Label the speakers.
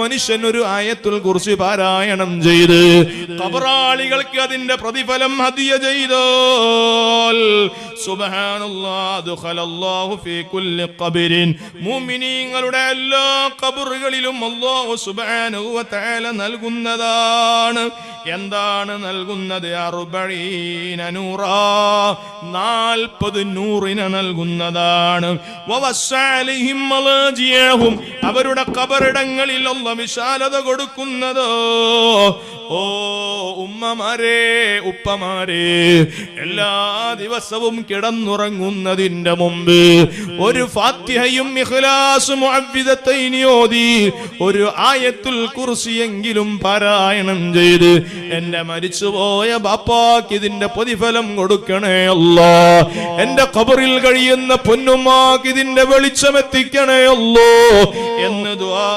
Speaker 1: മനുഷ്യൻ ഒരു ആയത്തുൽ കുർസി പാരായണം ചെയ്ത് ഖബറാളികൾക്ക് അതിന്റെ പ്രതിഫലം ഹദിയ ചെയ്തോൽ സുബ്ഹാനല്ലാഹ് ദഖലല്ലാഹു ഫീ കുല്ലി ഖബറിൻ മുഅ്മിനീങ്ങളുടെ എല്ലാ ഖബറുകളിലും അല്ലാഹു സുബ്ഹാനഹു വ തആല നൽകുന്നതാണ്. എന്താണ് നൽകുന്നത്? 40 നൂറാ, 40 നൂറിനെ നൽകുന്നതാണ്. വവസ്സഅലൈഹിം മലാജിയഹും അവരുടെ ഖബറിടങ്ങളിൽ അല്ലാഹു വിശാലത കൊടുക്കുന്നതോ. ഓ ഉമ്മമാരെ, ഉപ്പമാരെ, എല്ലാ ദിവസവും കിടന്നുറങ്ങുന്നതിന്റെ മുമ്പ് ഒരു ഫാത്തിഹയും ഇഖ്ലാസും മുഅവ്വിദത്തൈനി ഓതി ഒരു ആയത്തുൽ കുർസിയെങ്കിലും പാരായണം ചെയ്ത് എന്റെ മരിച്ചുപോയ ബാപ്പാക്ക് ഇതിന്റെ പ്രതിഫലം കൊടുക്കണേ അല്ലാ. എന്റെ ഖബറിൽ കഴിയുന്ന പൊന്നുമ്മാക്ക് ഇതിന്റെ വെളിച്ചം എത്തിക്കണേ അല്ലാ എന്ന് ദുആ